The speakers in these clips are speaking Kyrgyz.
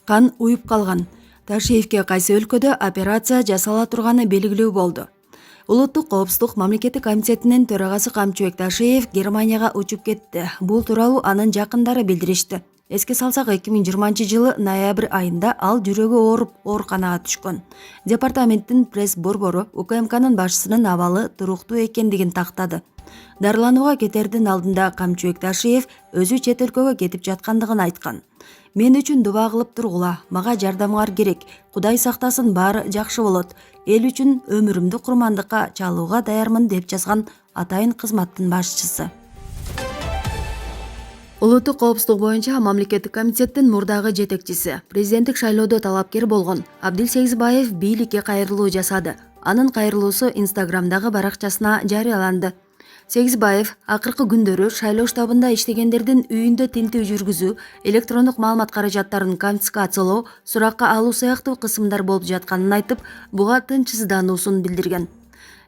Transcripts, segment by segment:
Кан уюп калган. Ташиевке кайсы өлкөдө операция жасала турганы белгилүү болду. Улуттук коопсуздук мамлекеттик комитетинин төрагасы Камчыбек Ташиев Германияга учуп кетти. Бул тууралуу анын жакындары билдиришти. Эске салсак, 2020-жылы ноябрь айында ал жүрөгү ооруп ооруканага түшкөн. Департаменттин пресс борбору УКМКнын башчысынын абалы туруктуу экендигин тактады. Дарыланууга кетердин алдында Камчыбек Ташиев өзү чет өлкөгө кетип жаткандыгын айткан. Мен үчүн дуба кылып тургула, мага жардамгар керек, Кудай сактасын, баары жакшы болот. Эл үчүн өмүрүмдү курмандыкка чалууга даярмын деп жазган атайын кызматтын башчысы. Улуттук коопсуздук боюнча мамлекеттик комитеттин мурдагы жетекчиси, президенттик шайлоодо талапкер болгон Абдил Сегизбаев бийликке кайрылуу жасады. Анын кайрылуусу Инстаграмдагы баракчасына жарыяланды. Сегизбаев акыркы күндөрү шайлоо штабында иштегендердин үйүндө тинтүү жүргүзүү, электрондук маалымат каражаттарын конфискациялоо, суракка алуу сыяктуу кысымдар болуп жатканын айтып, буга тынчсыздануусун билдирген.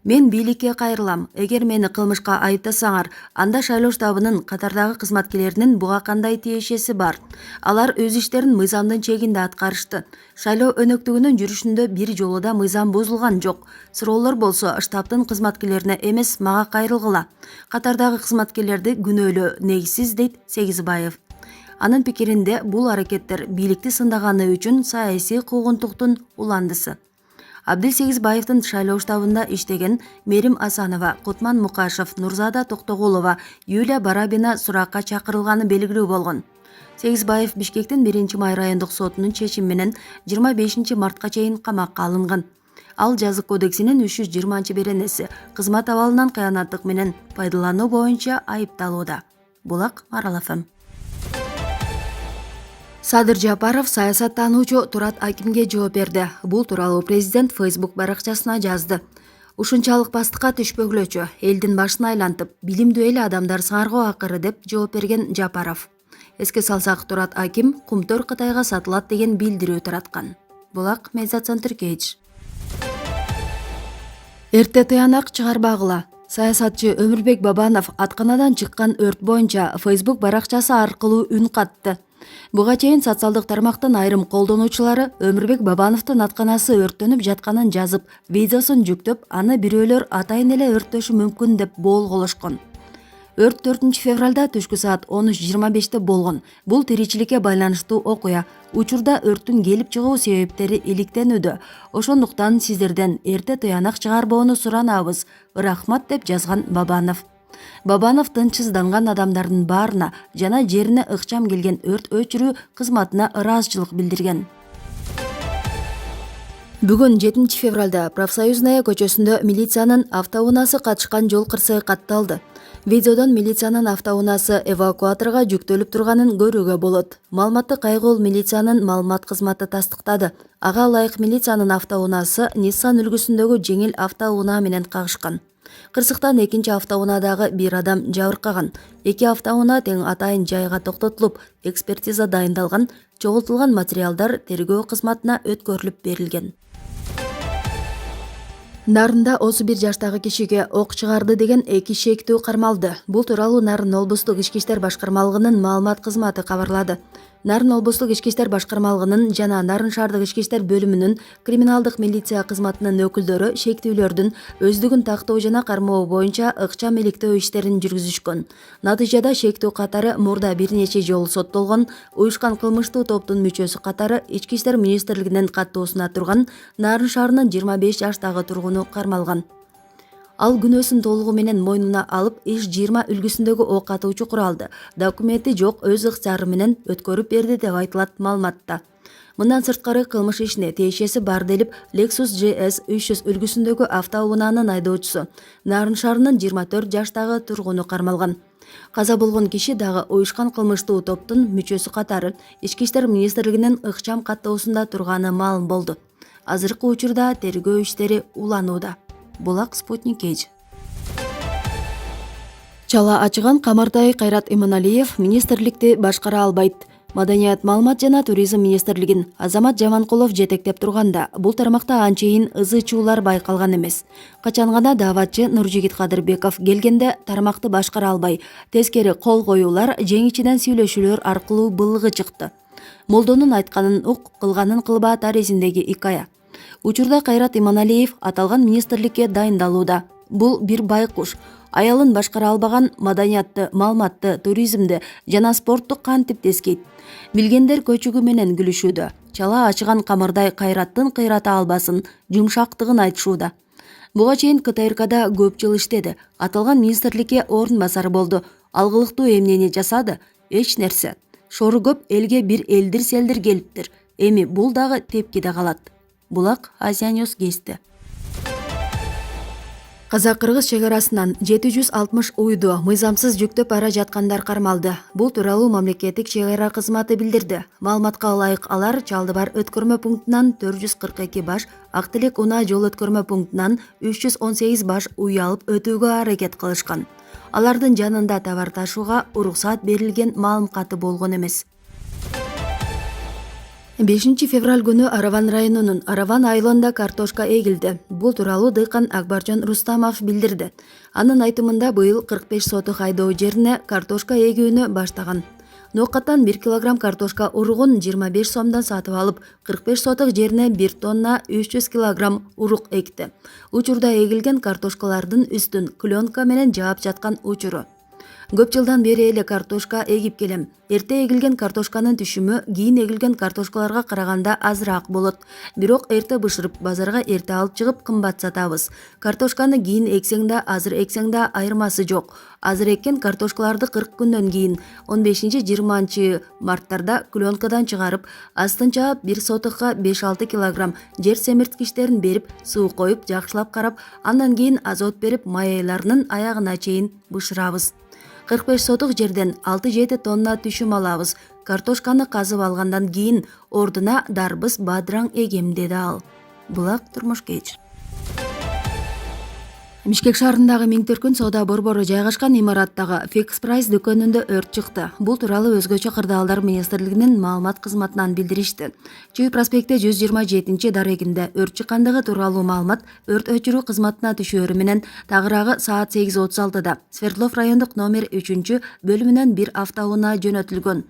Мен бийликке кайрылам. Эгер мени кылмышка айыптасаңар, анда шайлоо штабынын катардагы кызматкерлеринин буга кандай тиешеси бар? Алар өз иштерин мыйзамдын чегинде аткарышты. Шайлоо өнөктүгүнүн жүрүшүндө бир жолу да мыйзам бузулган жок. Суроолор болсо штабтын кызматкерлерине эмес, мага кайрылгыла. Катардагы кызматкерлерди күнөөлөө негизсиз, дейт Сегизбаев. Анын пикиринде бул аракеттер бийликти сындаганы үчүн саясий куугунтуктун уландысы. Абдил Сегизбаевдин шайлоо штабында иштеген Мерим Асанова, Кутман Мукашев, Нурзада Токтогулова, Юлия Барабина суракка чакырылганы белгилүү болгон. Сегизбаев Бишкектин 1-май райондук сотунун чечими менен 25-мартка чейин камакка алынган. Ал жазык кодексинин 320-беренеси кызмат абалынан кыянаттык менен пайдалануу боюнча айыпталууда. Булак Маралов. Садыр Жапаров саясаттануучу Турат Акимге жооп берди. Бул тууралуу президент Facebook баракчасына жазды. Ушунчалык бастыкка түшпөгүлөчү, элдин башын айлантып, билимдүү эл адамдар сыңарго акыры, деп жооп берген Жапаров. Эске салсак, Турат Аким Кумтөр Кытайга сатылат деген билдирүү тараткан. Булак Медиацентр Кейдж. Эрте тыянак чыгарбагыла. Саясатчы Өмүрбек Бабанов атканадан чыккан өрт боюнча Facebook баракчасы аркылуу үн катты. Буга чейин социалдык тармактын айрым колдонуучулары Өмүрбек Бабановдун атканасы өрттөнүп жатканын жазып, видеосун жүктөп, аны бирөөлөр атайын эле өрттөшү мүмкүн деп боолголошкон. Өрт 4-февралда түшкү саат 13:25 болгон. Бул тиричиликке байланыштуу окуя. Учурда өрттүн келип чыгуу себептери иликтенүүдө. Ошондуктан сиздерден эрте тыянак чыгарбоону суранабыз. Рахмат, деп жазган Бабанов. Бабанов тынчсызданган адамдардын баарына жана жерине ыкчам келген өрт өчүрүү кызматына ыраазычылык билдирген. Бүгүн 7-февралда Профсоюзная көчөсүндө милициянын автоунаасы катышкан жол кырсыгы катталды. Видеодон милициянын автоунасы эвакуаторго жүктөлүп турганын көрүүгө болот. Маалыматты кайгыл милициянын маалымат кызматы тастыктады. Ага ылайык милициянын автоунасы Nissan үлгүсүндөгү жеңил автоунаа менен кагышкан. Кырсыктан экинчи автоунаадагы бир адам жабыркаган. Эки автоунаа тең атайын жайга токтотулуп, экспертиза дайындалган, чогултулган материалдар тергөө кызматына өткөрүлүп берилген. Нарында 31 жаштагы кишиге ок чыгарды деген 2 шектүү кармалды. Бул тууралуу Нарын облустук ички иштер башкармалыгынын маалымат кызматы кабарлады. Нарын облустук ички иштер башкармалыгынын жана Нарын шаардык ички иштер бөлүмүнүн криминалдык милиция кызматынын өкүлдөрү шектүүлөрдүн өздүгүн тактоо жана кармоо боюнча ыкчам иликтөө иштерин жүргүзүшкөн. Натыйжада шектүү катары мурда бир нече жолу соттолгон уюшкан кылмыштуу топтун мүчөсү катары Ички иштер министрлигинин каттоосуна турган Нарын шаарынын 25 жаштагы тургуну кармалган. Ал күнөөсүн толугу менен мойнуна алып, иш 20 үлгүсүндөгү ок атуучу куралды документи жок өз ыктыяры менен өткөрүп берди деп айтылат маалыматта. Мындан сырткары кылмыш ишине тиешеси бар делип Lexus GS 300 үлгүсүндөгү автоунаанын айдоочусу Нарын шаарынын 24 жаштагы тургуну кармалган. Каза болгон киши дагы уюшкан кылмыштуу топтун мүчөсү катары Ички иштер министрлигинин ыкчам каттоосунда турганы маалым болду. Азыркы учурда тергөө иштери уланууда. Булак Спутник Эйч. Чала ачыган Камартай Кайрат Иманалиев министрликти башкара албайт. Маданият, маалымат жана туризм министрлигин Азамат Жаманкулов жетектеп турганда, бул тармакта анчейин ызы чуулар байкалган эмес. Качан гана дааватчы Нуржигит Кадырбеков келгенде тармакты башкара албай, тескери кол коюулар, жеңичинен сүйлөшүүлөр аркылуу былыгы чыкты. Молдонун айтканын ук, кылганын кылбаа тарезиндеги икая. Учурда Кайрат Иманалиев аталган министрликке дайындалууда. Бул бир байкуш. Аялын башкара албаган маданиятты, маалыматты, туризмди жана спортту кантип тескейт. Билгендер көчүгү менен күлүшүүдө. Чала ачыган Камардай Кайраттын кыйрата албасын, жумшактыгын айтышууда. Буга чейин КТРКда көп жыл иштеди. Аталган министрликке орун басары болду. Алгылыктуу эмнени жасады? Эч нерсе. Шору көп, элге бир элдир-селдир келиптир. Эми бул дагы тепкиде калат. Булак Азия Ньюс кести. Казак-кыргыз чегарасынан 760 уйду мыйзамсыз жүктөп бара жаткандар кармалды. Бул тууралуу мамлекеттик чегара кызматы билдирди. Маалыматка ылайык алар Чалдыбар өткөрмө пунктунан 442 баш, Актилек Унаа жол өткөрмө пунктунан 318 баш уй алып өтүүгө аракет кылышкан. Алардын жанында товар ташууга уруксат берилген маалым каты болгон эмес. 5 февраль күнү Араван районунун Араван айылында картошка эгилди. Бул тууралуу дыйкан Акбаржон Рустамов билдирди. Анын айтымында быйыл 45 сотук айдоо жерине картошка эгүүнү баштаган. Ноокаттан 1 килограмм картошка уругун 25 сомдон сатып алып, 45 сотук жерине 1 тонна 300 килограмм урук экти. Учурда эгилген картошкалардын үстүн клёнка менен жаап жаткан учуру. Көп жылдан бери эле картошка эгип келем. Эрте эгилген картошканын түшүмү кийин эгилген картошкаларга караганда азыраак болот. Бирок эрте бышырып, базарга эрте алып чыгып кымбат сатабыз. Картошканы кийин эксең да, азыр эксең да айырмасы жок. Азыр эккен картошкаларды 40 күндөн кийин 15-20 марттарда клёнкадан чыгарып, астын чаап 1 сотукка 5-6 килограмм жер семирткичтерин берип, суу коюп, жакшылап карап, андан кийин азот берип, маяларынын аягына чейин бышырабыз. 45 сотук жерден 6-7 тонна түшүм алабыз. Картошканы казып алгандан кийин ордуна дарбыз, бадыраң эгем, деди ал. Булак Турмуш Кеч. Бишкек шаарындагы Миң Төркүн соода борбору жайгашкан имараттагы Fix Price дүкөнүндө өрт чыкты. Бул тууралуу өзгөчө кырдаалдар министрлигинин маалымат кызматынан билдиришти. Чүй проспекти 127 дарегинде өрт чыккандыгы тууралуу маалымат өрт өчүрүү кызматына түшөөрү менен тагыраагы саат 8:36 Свердлов райондук номер 3 бөлүмүнөн бир автоунаа жөнөтүлгөн.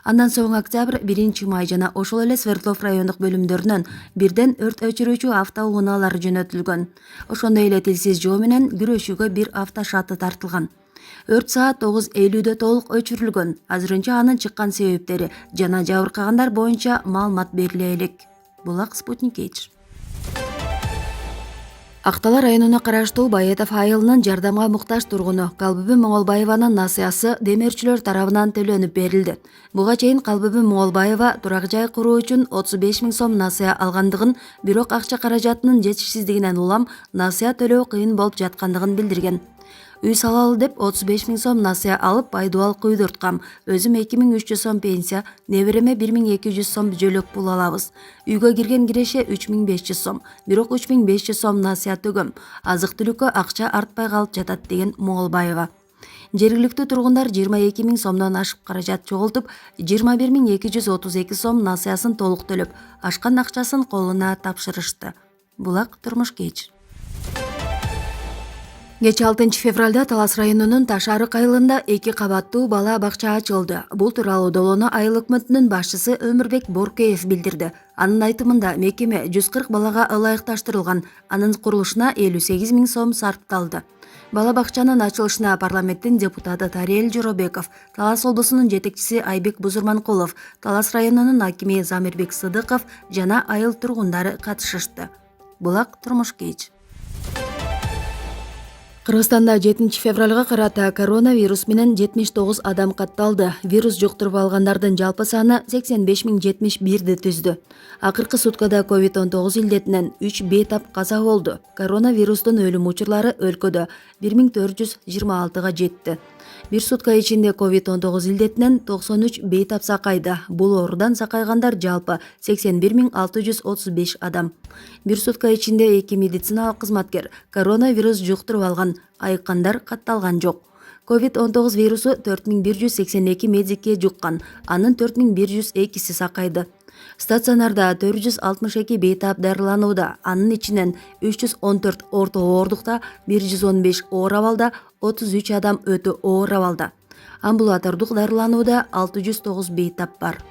Андан соң октябрь, 1 май жана ошол эле Свердлов райондук бөлүмдөрүнөн бирден өрт өчүрүүчү автоунаалар жөнөтүлгөн. Ошондой эле тилсиз жоо менен күрөшүүгө бир автошаты тартылган. Өрт саат 9:50 толук өчүрүлгөн. Азырынча анын чыккан себептери жана жабыркагандар боюнча маалымат бериле элек. Булак Спутник Эйч. Актала районуна караштуу Баетов айылынын жардамга муктаж тургуну Калбүбү Моңолбаеванын насыясы демирчилер тарабынан төлөнүп берилди. Буга чейин Калбүбү Моңолбаева турак жай куруу үчүн 35 000 сом насыя алгандыгын, бирок акча каражатынын жетишсиздигинен улам насыя төлөө кыйын болуп жаткандыгын билдирген. Үй салалы деп 35 000 сом насыя алып пайдубал куйдурткам. Өзүм 2300 сом пенсия, небереме 1200 сом жөлөк пул алабыз. Үйгө кирген киреше 3500 сом, бирок 3500 сом насыя төгөм. Азык-түлүккө акча артпай калып жатат, деген Моңолбаева. Жергиликтүү тургундар 22 000 сомдон ашып каражат чогултуп, 21 232 сом насыясын толук төлөп, ашкан акчасын колуна тапшырышты. Булак Турмуш Кеч. Кеч 6 февралда Талас районунун Ташарык айылында 2 кабаттуу бала бакча ачылды. Бул тууралуу Долоно айыл өкмөтүнүн башчысы Өмүрбек Боркеев билдирди. Анын айтымында мекеме 140 балага ылайыкташтырылган. Анын курулушуна 58 000 сом сарпталды. Бала бакчанын ачылышына парламенттин депутаты Тариел Жоробеков, Талас облусунун жетекчиси Айбек Бузурманкулов, Талас районунун акими Замирбек Сыдыков жана айыл тургундары катышышты. Булак Турмуш Кеч. Кыргызстанда 7 февралга карата коронавирус менен 79 адам катталды. Вирус жуктуруп алгандардын жалпы саны 85 071 түздү. Акыркы суткада COVID-19 илдетинен 3 бейтап каза болду. Коронавирустун өлүм учурлары өлкөдө 1426 жетти. Бир сутка ичинде COVID-19 илдетинен 93 бейтап сакайды. Бул оорудан сакайгандар жалпы 81.635 адам. Бир сутка ичинде 2 медициналык кызматкер коронавирус жуктуруп алган, айыккандар катталган жок. COVID-19 вирусу 4182 медикке жуккан, анын 4102 сакайды. Стационарда 462 бейтап дарыланууда, анын ичинен 314 орто оордукта, 115 оор абалда, 33 адам өтө оор абалда. Амбулатордук дарыланууда 609 бейтап бар.